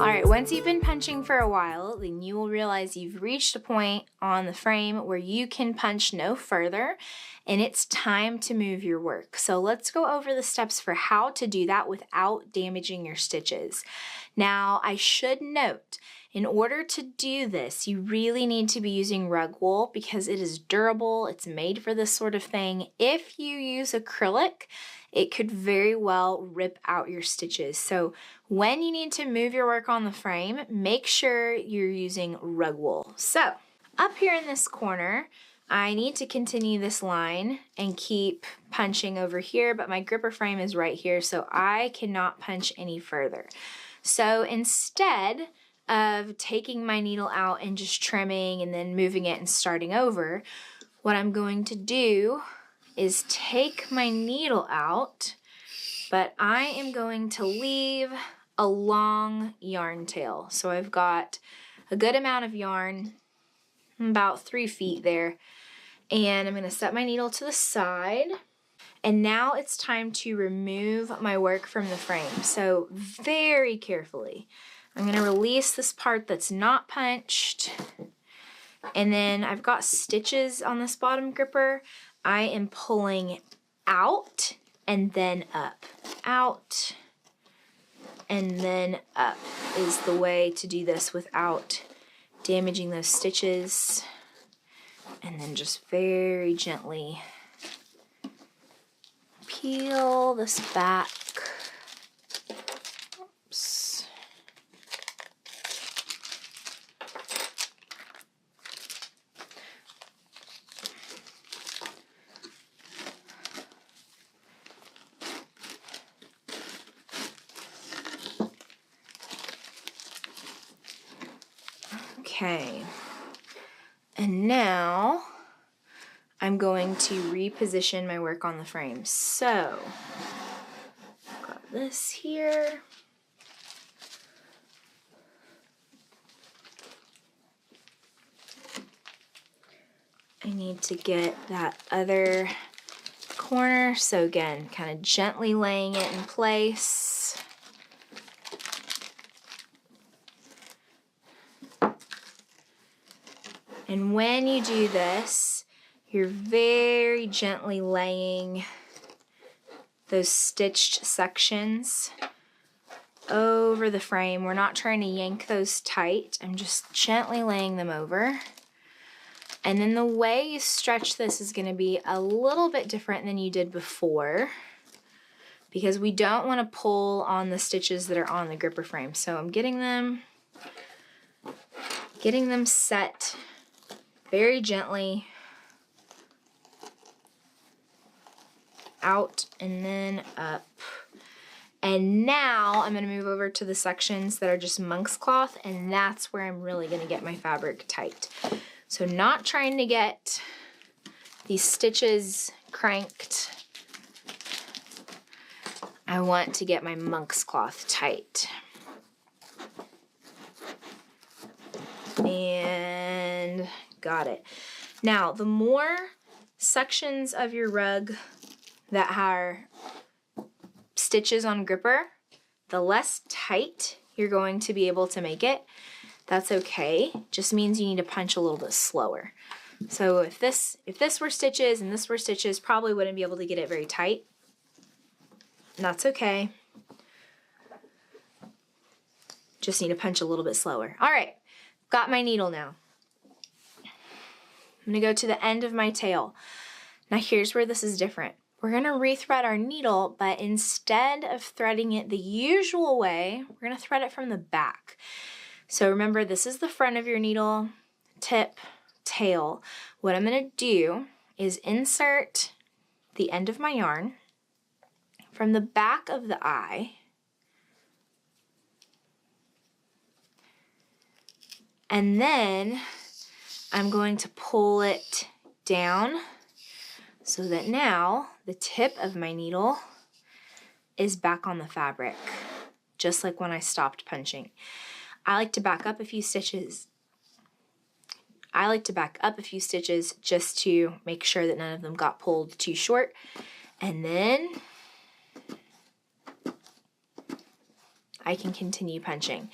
All right, once you've been punching for a while, then you will realize you've reached a point on the frame where you can punch no further, and it's time to move your work. So let's go over the steps for how to do that without damaging your stitches. Now, I should note, in order to do this, you really need to be using rug wool because it is durable, it's made for this sort of thing. If you use acrylic, it could very well rip out your stitches. So when you need to move your work on the frame, make sure you're using rug wool. So up here in this corner, I need to continue this line and keep punching over here, but my gripper frame is right here, so I cannot punch any further. So instead of taking my needle out and just trimming and then moving it and starting over, what I'm going to do is take my needle out, but I am going to leave a long yarn tail. So I've got a good amount of yarn, about 3 feet there, and I'm going to set my needle to the side. And now it's time to remove my work from the frame. So very carefully, I'm going to release this part that's not punched, and then I've got stitches on this bottom gripper. I am pulling out and then up. Out and then up is the way to do this without damaging those stitches. And then just very gently peel this back. Oops. Okay, and now I'm going to reposition my work on the frame. So, got this here. I need to get that other corner. So again, kind of gently laying it in place. And when you do this, you're very gently laying those stitched sections over the frame. We're not trying to yank those tight. I'm just gently laying them over. And then the way you stretch this is going to be a little bit different than you did before, because we don't want to pull on the stitches that are on the gripper frame. So I'm getting them set very gently, out and then up. And now I'm going to move over to the sections that are just monk's cloth, and that's where I'm really going to get my fabric tight. So not trying to get these stitches cranked. I want to get my monk's cloth tight. And got it. Now, the more sections of your rug that are stitches on gripper, the less tight you're going to be able to make it. That's okay. Just means you need to punch a little bit slower. So if this were stitches and this were stitches, probably wouldn't be able to get it very tight. And that's okay. Just need to punch a little bit slower. All right, got my needle now. I'm gonna go to the end of my tail. Now here's where this is different. We're gonna rethread our needle, but instead of threading it the usual way, we're gonna thread it from the back. So remember, this is the front of your needle, tip, tail. What I'm gonna do is insert the end of my yarn from the back of the eye, and then I'm going to pull it down so that now the tip of my needle is back on the fabric, just like when I stopped punching. I like to back up a few stitches. Just to make sure that none of them got pulled too short. And then I can continue punching.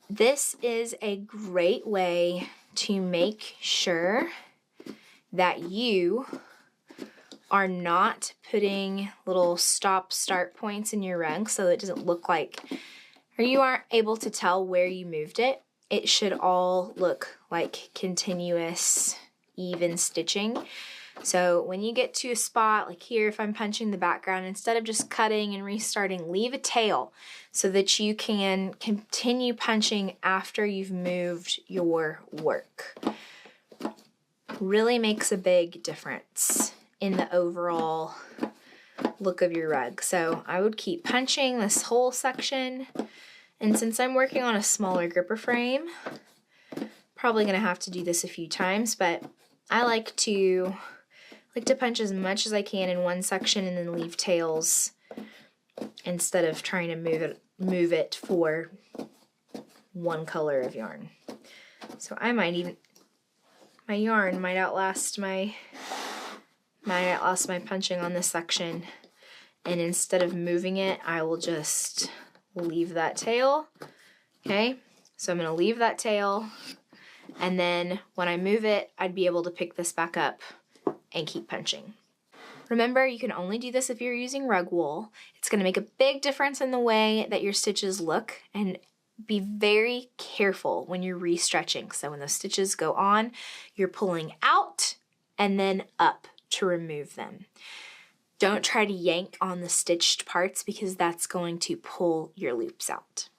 This is a great way to make sure that you are not putting little stop-start points in your rug so it doesn't look like, or you aren't able to tell where you moved it. It should all look like continuous, even stitching. So when you get to a spot, like here, if I'm punching the background, instead of just cutting and restarting, leave a tail so that you can continue punching after you've moved your work. Really makes a big difference in the overall look of your rug. So I would keep punching this whole section. And since I'm working on a smaller gripper frame, probably gonna have to do this a few times, but I like to punch as much as I can in one section and then leave tails instead of trying to move it for one color of yarn. So I might even, my yarn might outlast my punching on this section, and instead of moving it, I will just leave that tail. Okay, so I'm gonna leave that tail, and then when I move it, I'd be able to pick this back up and keep punching. Remember, you can only do this if you're using rug wool. It's gonna make a big difference in the way that your stitches look, and be very careful when you're restretching. So when those stitches go on, you're pulling out and then up to remove them. Don't try to yank on the stitched parts because that's going to pull your loops out.